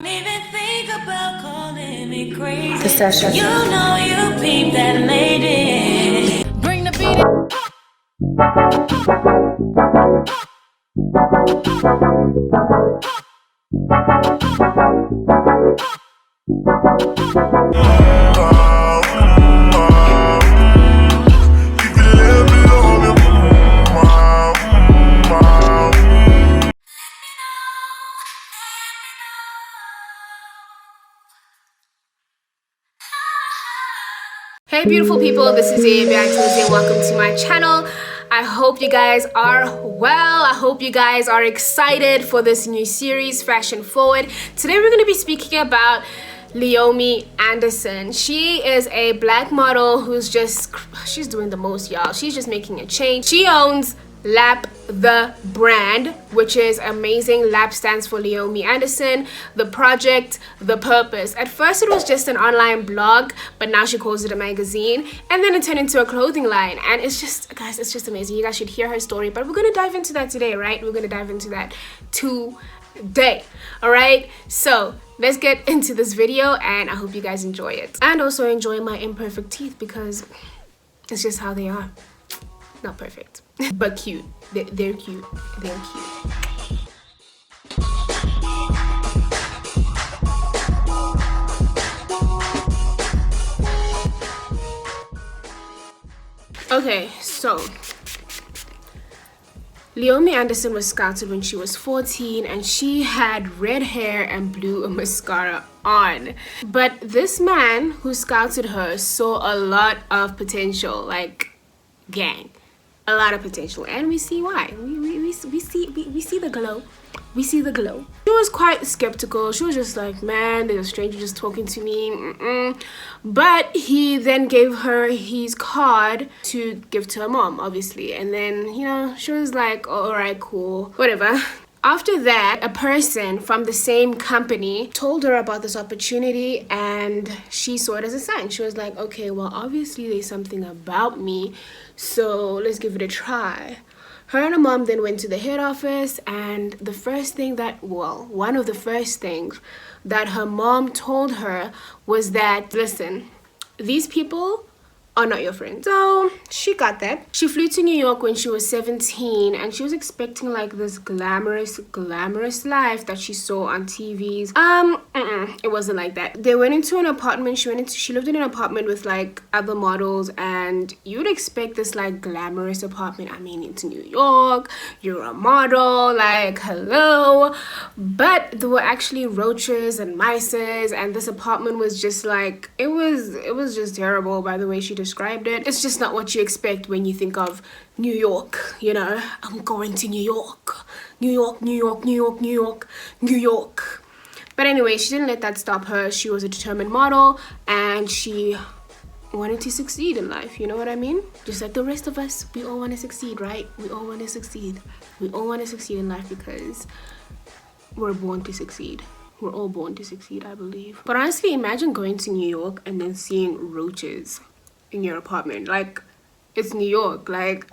Even think about calling me crazy. The session. You know you peep that lady. Bring the beat. Hey beautiful people, this is yaibe, IXNOZI, and welcome to my channel. I hope you guys are well. I hope you guys are excited for this new series, Fashion Forward. Today we're going to be speaking about Leomie Anderson. She is a black model who's she's doing the most, y'all. She's just making a change. She owns Lap the brand, which is amazing. Lap stands for Leomie Anderson, the project, the purpose. At first it was just an online blog, but now she calls it a magazine, and then it turned into a clothing line. And it's just, guys, it's just amazing. You guys should hear her story, but we're gonna dive into that today, right? We're gonna dive into that today. All right, so let's get into this video, and I hope you guys enjoy it, and also enjoy my imperfect teeth, because it's just how they are. Not perfect, but cute. They're cute. They're cute. Okay, so Leomie Anderson was scouted when she was 14, and she had red hair and blue mascara on. But this man who scouted her saw a lot of potential, like, gang. A lot of potential, and we see why. We see the glow. We see the glow. She was quite skeptical. She was just like, man, there's a stranger just talking to me. But he then gave her his card to give to her mom, obviously. And then, you know, she was like, oh, all right, cool, whatever. After that, a person from the same company told her about this opportunity, and she saw it as a sign. She was like, okay, well, obviously there's something about me, so let's give it a try. Her and her mom then went to the head office, and the first thing one of the first things that her mom told her was that, listen, these people are not your friends. So she got that. She flew to New York when she was 17, and she was expecting like this glamorous life that she saw on TVs. It wasn't like that. They went into an apartment. She lived in an apartment with like other models, and you would expect this like glamorous apartment. I mean, it's New York, you're a model, like, hello. But there were actually roaches and mices, and this apartment was just like, it was just terrible by the way she described it. It's just not what you expect when you think of New York, you know. I'm going to New York. New York, New York, New York, New York, New York. But anyway, she didn't let that stop her. She was a determined model, and she wanted to succeed in life, you know what I mean? Just like the rest of us, we all want to succeed, right? We all want to succeed. We all want to succeed in life because we're born to succeed. We're all born to succeed, I believe. But honestly, imagine going to New York and then seeing roaches in your apartment. Like, it's New York, like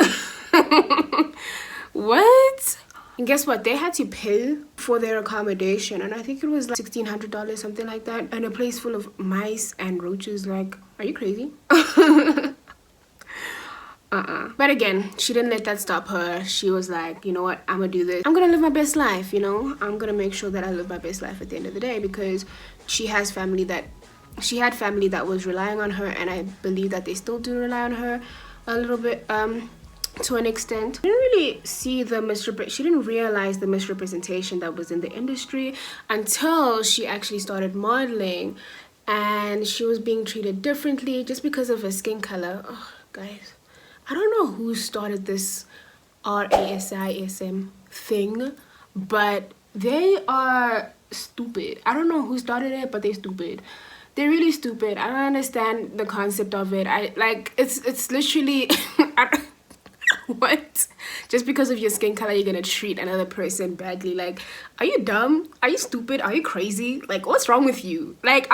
what? And guess what? They had to pay for their accommodation, and I think it was like $1,600, something like that, and a place full of mice and roaches. Like, are you crazy? But again, she didn't let that stop her. She was like, you know what, I'm gonna do this. I'm gonna live my best life, you know. I'm gonna make sure that I live my best life at the end of the day, because she had family that was relying on her, and I believe that they still do rely on her a little bit, to an extent. She didn't really see she didn't realize the misrepresentation that was in the industry until she actually started modeling, and she was being treated differently just because of her skin color. Oh, guys, I don't know who started this RASISM thing, but they are stupid. I don't know who started it, but they're stupid. They're really stupid. I don't understand the concept of it. It's literally what? Just because of your skin color, you're gonna treat another person badly. Like, are you dumb? Are you stupid? Are you crazy? Like, what's wrong with you? Like,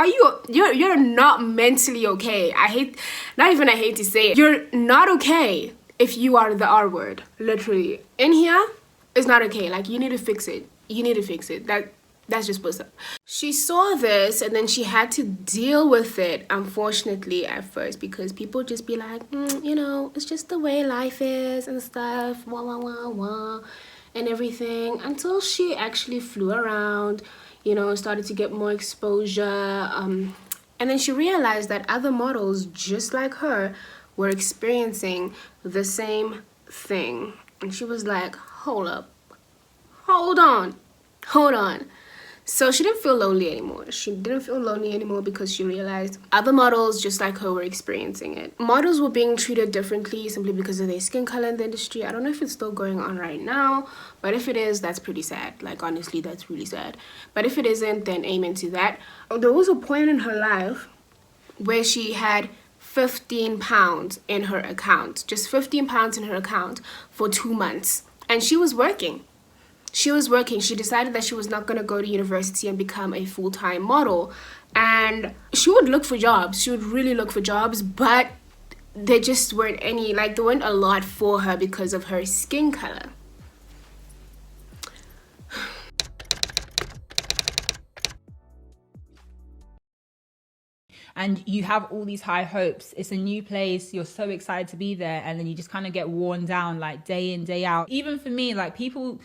you're not mentally okay. I hate to say it. You're not okay if you are the R word. Literally. In here, it's not okay. Like, you need to fix it. You need to fix it. That That's just what's up. She saw this and then she had to deal with it, unfortunately, at first, because people just be like, you know, it's just the way life is and stuff, wah, wah, wah, wah, and everything, until she actually flew around, you know, started to get more exposure. And then she realized that other models just like her were experiencing the same thing. And she was like, hold up, hold on. So she didn't feel lonely anymore. She didn't feel lonely anymore because she realized other models just like her were experiencing it. Models were being treated differently simply because of their skin color in the industry. I don't know if it's still going on right now, but if it is, that's pretty sad. Like, honestly, that's really sad. But if it isn't, then amen to that. There was a point in her life where she had 15 pounds in her account. Just 15 pounds in her account for 2 months. And she was working. She decided that she was not going to go to university and become a full-time model. And she would look for jobs. She would really look for jobs, but there just weren't any, like, there weren't a lot for her because of her skin color. And you have all these high hopes. It's a new place. You're so excited to be there. And then you just kind of get worn down, like, day in, day out. Even for me, like, people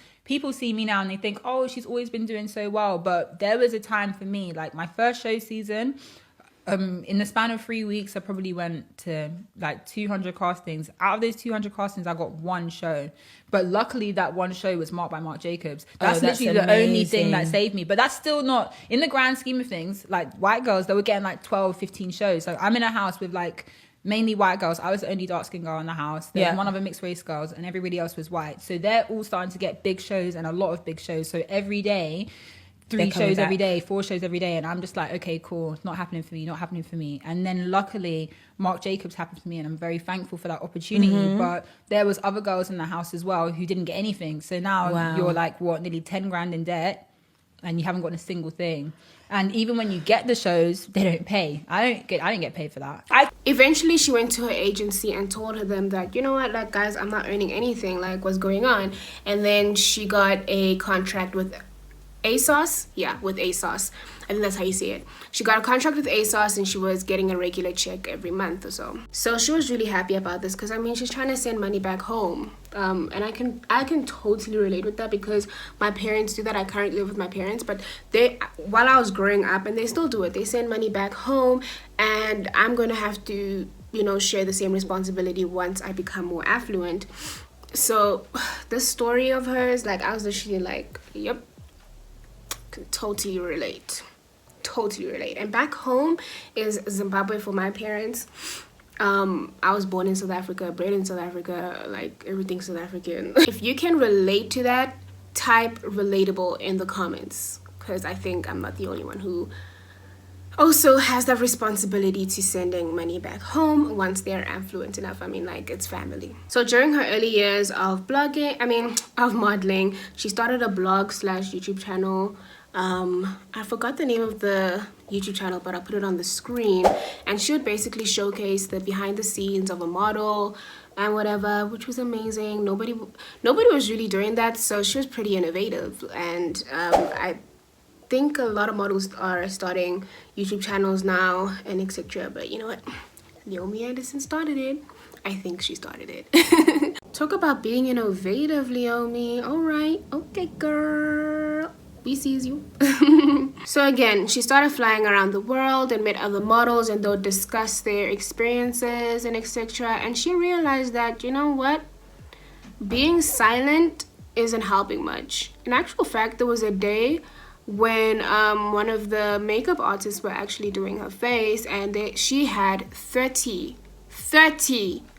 see me now and they think, oh, she's always been doing so well. But there was a time for me, like, my first show season, in the span of 3 weeks, I probably went to like 200 castings. Out of those 200 castings, I got one show. But luckily, that one show was marked by Marc Jacobs. That's literally the only thing that saved me. But that's still not, in the grand scheme of things, like, white girls, they were getting like 12, 15 shows. So I'm in a house with like mainly white girls. I was the only dark skinned girl in the house. There was one other mixed race girls and everybody else was white. So they're all starting to get big shows and a lot of big shows. So every day, 3 shows every day, 4 shows every day, and I'm just like, okay, cool, it's not happening for me. And then luckily Marc Jacobs happened for me, and I'm very thankful for that opportunity. But there was other girls in the house as well who didn't get anything. So now you're like, what, nearly 10 grand in debt, and you haven't gotten a single thing. And even when you get the shows, they don't pay. I didn't get paid for that. Eventually she went to her agency and told them that, you know what, like, guys, I'm not earning anything, like, what's going on? And then she got a contract with ASOS. With ASOS. I think that's how you say it. She got a contract with ASOS and she was getting a regular check every month or so. So she was really happy about this because, I mean, she's trying to send money back home. And I can totally relate with that because my parents do that. I currently live with my parents, but while I was growing up, and they still do it, they send money back home, and I'm going to have to, you know, share the same responsibility once I become more affluent. So the story of hers, like, I was literally like, yep, can totally relate. And back home is Zimbabwe for my parents. I was born in South Africa, bred in South Africa, like, everything South African. If you can relate to that, type relatable in the comments, because I think I'm not the only one who also has that responsibility to sending money back home once they're affluent enough. I mean, like, it's family. So during her early years of of modeling, she started a blog/YouTube channel. I forgot the name of the YouTube channel, but I'll put it on the screen, and she would basically showcase the behind the scenes of a model and whatever, which was amazing. Nobody was really doing that, so she was pretty innovative. And I think a lot of models are starting YouTube channels now and etc. But you know what, Leomie Anderson started it. I think she started it. Talk about being innovative, Leomie. All right, okay, girl, we sees you. So again, she started flying around the world and met other models, and they'll discuss their experiences and etc. And she realized that, you know what, being silent isn't helping much. In actual fact, there was a day when one of the makeup artists were actually doing her face, and she had 30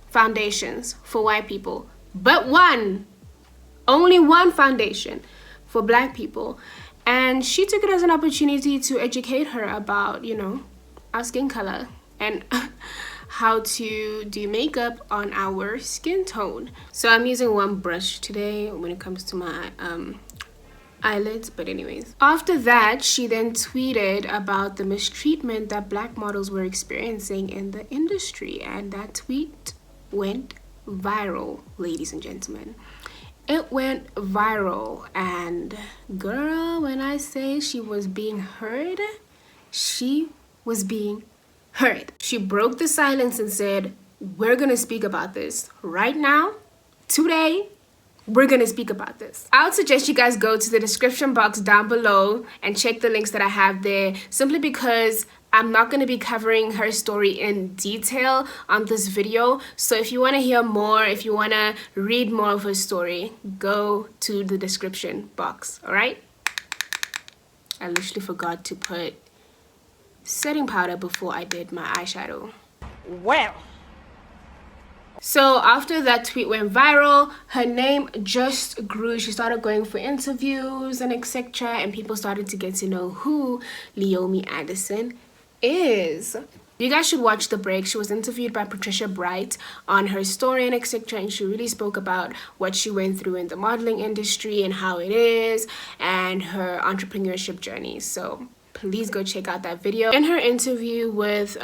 foundations for white people, but only one foundation for black people. And she took it as an opportunity to educate her about, you know, our skin color and how to do makeup on our skin tone. So I'm using one brush today when it comes to my eyelids, but anyways. After that, she then tweeted about the mistreatment that black models were experiencing in the industry, and that tweet went viral, ladies and gentlemen. It went viral, and girl, when I say she was being heard, she was being heard. She broke the silence and said, we're gonna speak about this right now, today. We're gonna speak about this. I would suggest you guys go to the description box down below and check the links that I have there, simply because I'm not going to be covering her story in detail on this video. So if you want to hear more, if you want to read more of her story, go to the description box. All right. I literally forgot to put setting powder before I did my eyeshadow. Well, so after that tweet went viral, her name just grew. She started going for interviews and etc. And people started to get to know who Leomie Anderson is. You guys should watch the break. She was interviewed by Patricia Bright on her story and etc. And she really spoke about what she went through in the modeling industry and how it is and her entrepreneurship journey. So please go check out that video. In her interview with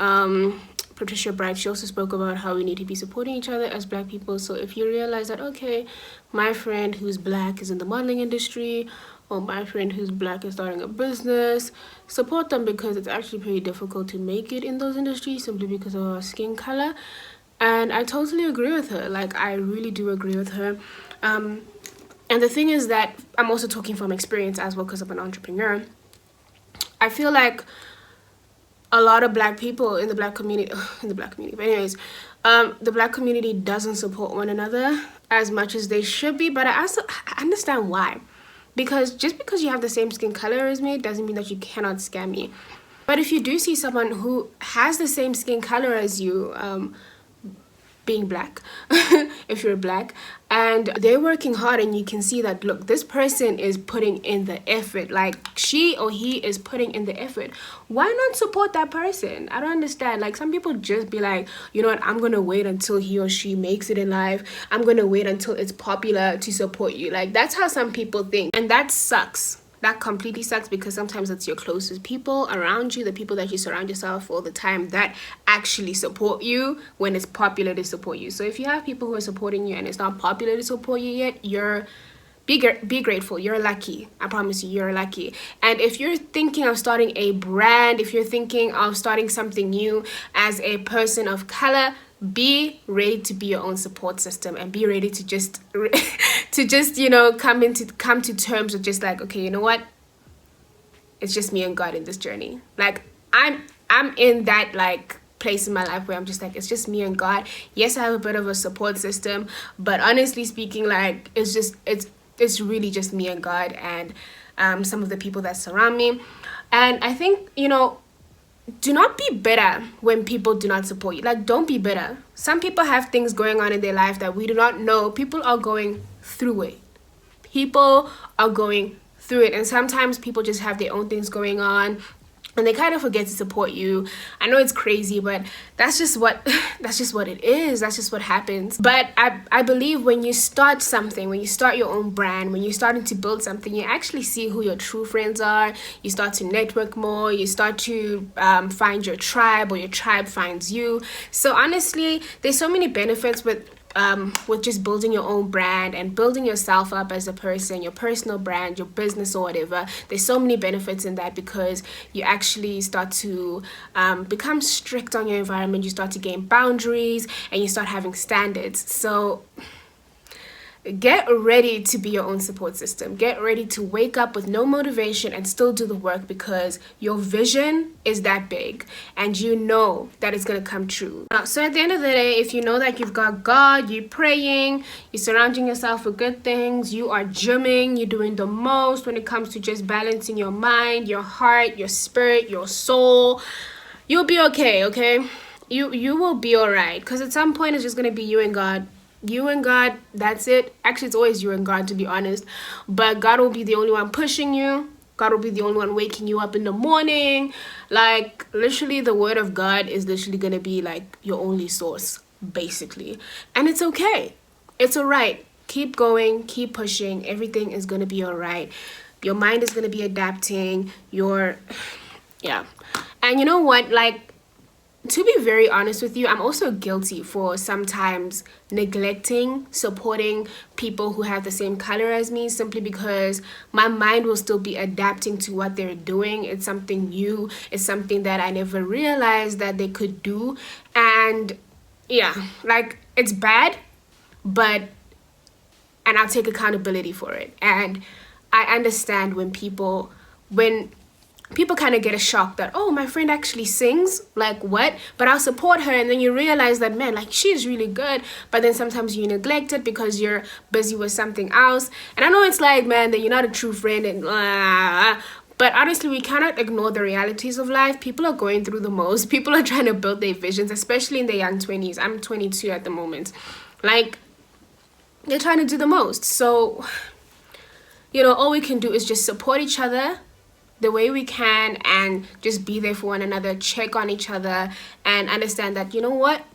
Patricia Bright, she also spoke about how we need to be supporting each other as Black people. So if you realize that, okay, my friend who's Black is in the modeling industry, or my friend who's Black is starting a business, support them, because it's actually pretty difficult to make it in those industries simply because of our skin color. And I totally agree with her. Like, I really do agree with her. And the thing is that I'm also talking from experience as well, because I'm an entrepreneur. I feel like a lot of Black people in the Black community, but anyways, the Black community doesn't support one another as much as they should be. But I understand why. Because just because you have the same skin color as me doesn't mean that you cannot scam me. But if you do see someone who has the same skin color as you, being Black, if you're Black, and they're working hard, and you can see that, look, this person is putting in the effort, like she or he is putting in the effort, why not support that person? I don't understand. Like, some people just be like, you know what, I'm gonna wait until he or she makes it in life, I'm gonna wait until it's popular to support you. Like, that's how some people think, and that sucks. That completely sucks, because sometimes it's your closest people around you, the people that you surround yourself all the time, that actually support you when it's popular to support you. So if you have people who are supporting you and it's not popular to support you yet, be grateful. You're lucky. I promise you, you're lucky. And if you're thinking of starting a brand, if you're thinking of starting something new as a person of color, be ready to be your own support system, and be ready to just you know, come to terms with just like, okay, you know what, it's just me and God in this journey. Like, I'm in that like place in my life where I'm just like, it's just me and God. Yes, I have a bit of a support system, but honestly speaking, like, it's really just me and God and some of the people that surround me. And I think, you know, do not be bitter when people do not support you. Like, don't be bitter. Some people have things going on in their life that we do not know. People are going through it. People are going through it. And sometimes people just have their own things going on, and they kind of forget to support you. I know it's crazy, but that's just what it is. That's just what happens. But I believe when you start something, when you start your own brand, when you're starting to build something, you actually see who your true friends are. You start to network more. You start to find your tribe, or your tribe finds you. So honestly, there's so many benefits with just building your own brand and building yourself up as a person, your personal brand, your business, or whatever. There's so many benefits in that, because you actually start to become strict on your environment. You start to gain boundaries, and you start having standards. So get ready to be your own support system. Get ready to wake up with no motivation and still do the work, because your vision is that big and you know that it's going to come true. So at the end of the day, if you know that you've got God, you're praying, you're surrounding yourself with good things, you are gymming, you're doing the most when it comes to just balancing your mind, your heart, your spirit, your soul, you'll be okay, okay? You will be all right, because at some point it's just going to be you and God. You and God, that's it. Actually, it's always you and God, to be honest. But God will be the only one pushing you. God will be the only one waking you up in the morning. Like, literally, the word of God is literally going to be like your only source, basically. And it's okay. It's all right. Keep going. Keep pushing. Everything is going to be all right. Your mind is going to be adapting. Yeah. And you know what? Like, To be very honest with you, I'm also guilty for sometimes neglecting supporting people who have the same color as me, simply because my mind will still be adapting to what they're doing. It's something new, it's something that I never realized that they could do. And yeah, like, it's bad, and I'll take accountability for it. And I understand when people kind of get a shock that, oh, my friend actually sings, like, what? But I'll support her, and then you realize that, man, like, she's really good, but then sometimes you neglect it because you're busy with something else. And I know it's like, man, that you're not a true friend, and but honestly, we cannot ignore the realities of life. People are going through the most. People are trying to build their visions, especially in their young 20s. I'm 22 at the moment. Like, they're trying to do the most. So, you know, all we can do is just support each other the way we can, and just be there for one another, check on each other, and understand that, you know what,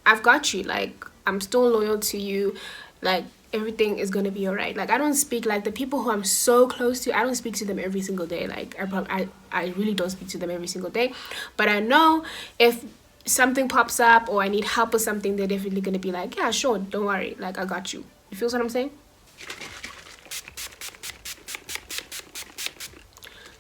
I've got you. Like, I'm still loyal to you. Like, everything is gonna be all right. Like, I don't speak, like, the people who I'm so close to, I don't speak to them every single day. Like, I really don't speak to them every single day, but I know if something pops up or I need help with something, they're definitely gonna be like, yeah, sure, don't worry, like, I got you. You feel what I'm saying?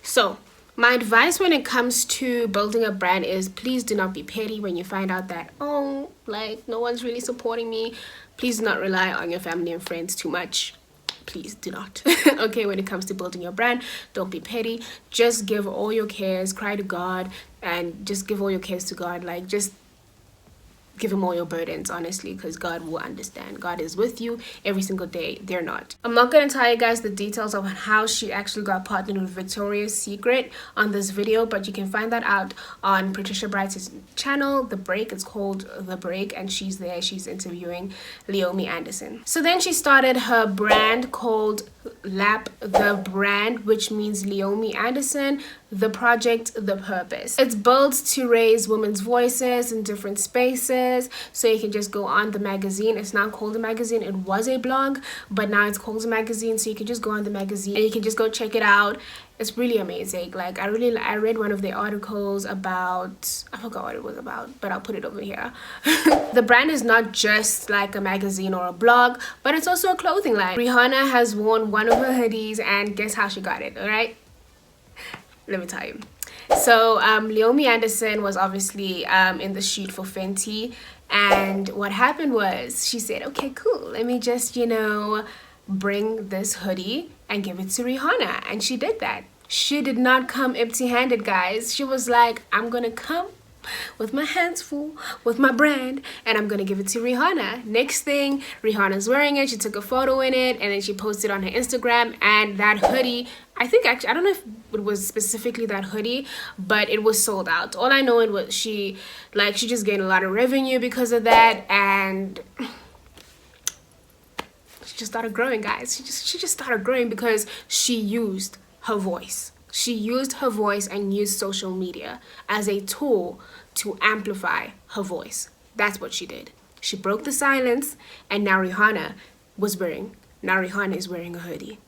So my advice when it comes to building a brand is, please do not be petty when you find out that, oh, like, no one's really supporting me. Please do not rely on your family and friends too much. Please do not. Okay, when it comes to building your brand, don't be petty. Just give all your cares, cry to God, and just give all your cares to God. Like, just give him all your burdens, honestly, because God will understand. God is with you every single day. They're not. I'm not going to tell you guys the details of how she actually got partnered with Victoria's Secret on this video, but you can find that out on Patricia Bright's channel, The Break. It's called The Break, and she's there. She's interviewing Leomie Anderson. So then she started her brand called LAP The Brand, which means Leomie Anderson, The Project, The Purpose. It's built to raise women's voices in different spaces. So you can just go on the magazine. It's not called a magazine. It was a blog, but now it's called a magazine. So you can just go on the magazine and you can just go check it out. It's really amazing. Like, I read one of the articles about, I forgot what it was about, but I'll put it over here. The brand is not just like a magazine or a blog, but it's also a clothing line. Rihanna has worn one of her hoodies, and guess how she got it, all right? Let me tell you. So Leomie Anderson was obviously in the shoot for Fenty, and what happened was she said, okay, cool, let me just, you know, bring this hoodie and give it to Rihanna. And she did that. She did not come empty-handed, guys. She was like, I'm gonna come with my hands full with my brand, and I'm gonna give it to Rihanna. Next thing, Rihanna's wearing it. She took a photo in it, and then she posted on her Instagram. And that hoodie, I think, actually, I don't know if it was specifically that hoodie, but it was sold out. All I know, it was she just gained a lot of revenue because of that, and she just started growing, guys. She just started growing because she used her voice. She used her voice and used social media as a tool to amplify her voice. That's what she did. She broke the silence, and now Rihanna is wearing a hoodie.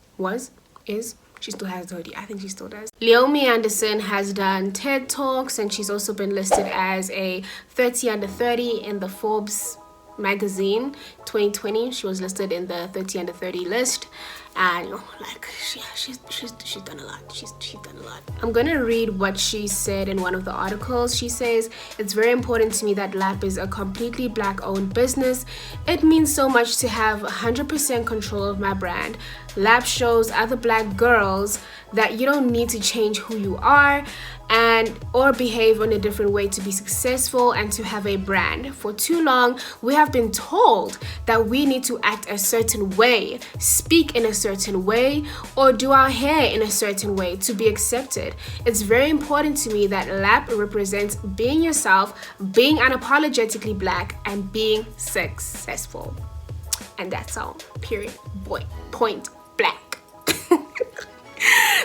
She still has the hoodie. I think she still does. Leomie Anderson has done TED Talks, and she's also been listed as a 30 under 30 in the Forbes magazine 2020. She was listed in the 30 under 30 list, and like she's done a lot. She's done a lot. I'm gonna read what she said in one of the articles. She says, it's very important to me that LAP is a completely black owned business. It means so much to have 100% control of my brand. LAP shows other black girls that you don't need to change who you are or behave in a different way to be successful and to have a brand. For too long, we have been told that we need to act a certain way, speak in a certain way, or do our hair in a certain way to be accepted. It's very important to me that LAP represents being yourself, being unapologetically black, and being successful. And that's all. Period. Point blank.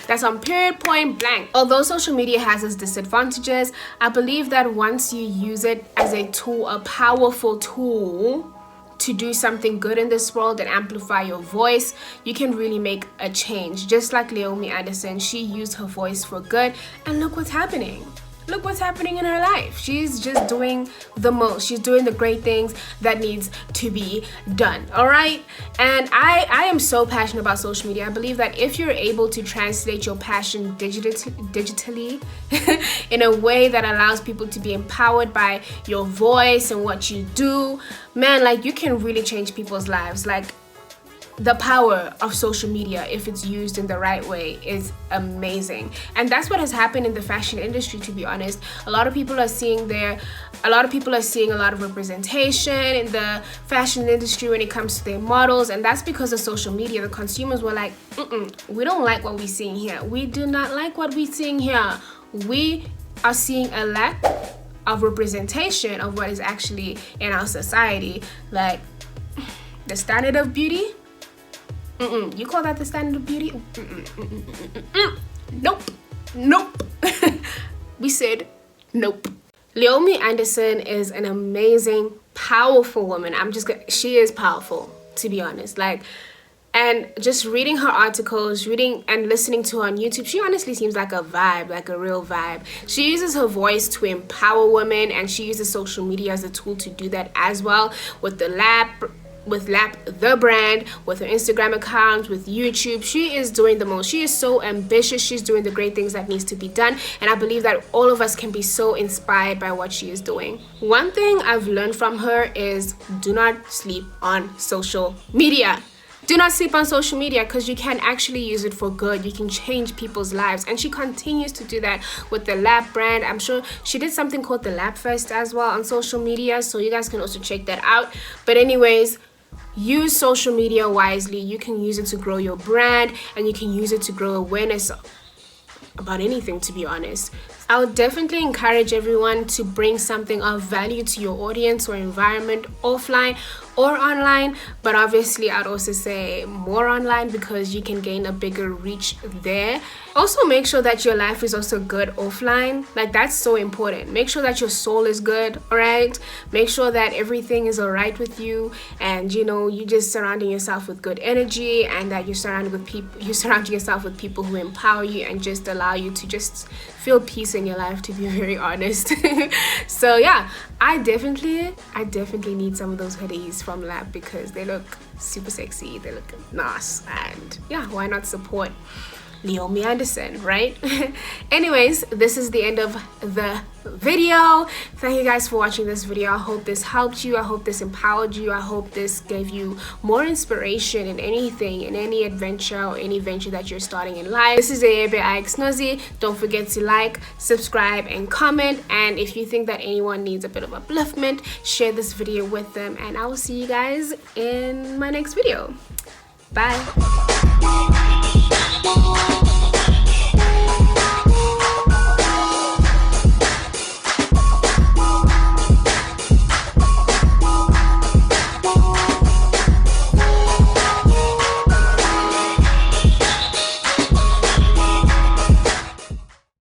That's on period, point blank. Although social media has its disadvantages, I believe that once you use it as a tool, a powerful tool to do something good in this world and amplify your voice, you can really make a change. Just like Leomie Anderson, she used her voice for good, and look what's happening. look what's happening in her life. She's just doing the most. She's doing the great things that needs to be done. All right. And I am so passionate about social media. I believe that if you're able to translate your passion digitally in a way that allows people to be empowered by your voice and what you do, man, like, you can really change people's lives. Like, the power of social media, if it's used in the right way, is amazing. And that's what has happened in the fashion industry, to be honest. A lot of people are seeing a lot of representation in the fashion industry when it comes to their models, and that's because of social media. The consumers were like, we don't like what we're seeing here. We do not like what we're seeing here. We are seeing a lack of representation of what is actually in our society. Like, the standard of beauty, you call that the standard of beauty? Nope. We said nope. Leomie Anderson is an amazing, powerful woman. She is powerful, to be honest. Like, and just reading her articles, reading and listening to her on YouTube, she honestly seems like a vibe, like a real vibe. She uses her voice to empower women, and she uses social media as a tool to do that as well, with the brand, with her Instagram account, with YouTube. She is doing the most. She is so ambitious. She's doing the great things that needs to be done, and I believe that all of us can be so inspired by what she is doing. One thing I've learned from her is do not sleep on social media. Do not sleep on social media, because you can actually use it for good. You can change people's lives, and she continues to do that with the Lab brand. I'm sure she did something called the Lab Fest as well on social media, so you guys can also check that out. But anyways, use social media wisely. You can use it to grow your brand, and you can use it to grow awareness about anything, to be honest. I would definitely encourage everyone to bring something of value to your audience or environment, offline or online, but obviously I'd also say more online, because you can gain a bigger reach there. Also, make sure that your life is also good offline. Like, that's so important. Make sure that your soul is good, all right? Make sure that everything is all right with you, and you just surrounding yourself with good energy, and that you're surrounding yourself with people who empower you and just allow you to just feel peace in your life, to be very honest. So yeah, I definitely need some of those hoodies from Lab, because they look super sexy, they look nice, and yeah, why not support Leomie Anderson, right? Anyways, this is the end of the video. Thank you guys for watching this video. I hope this helped you. I hope this empowered you. I hope this gave you more inspiration in anything, in any adventure or any venture that you're starting in life. This is yaibe IXNOZI. Don't forget to like, subscribe, and comment. And if you think that anyone needs a bit of upliftment, share this video with them, and I will see you guys in my next video. Bye.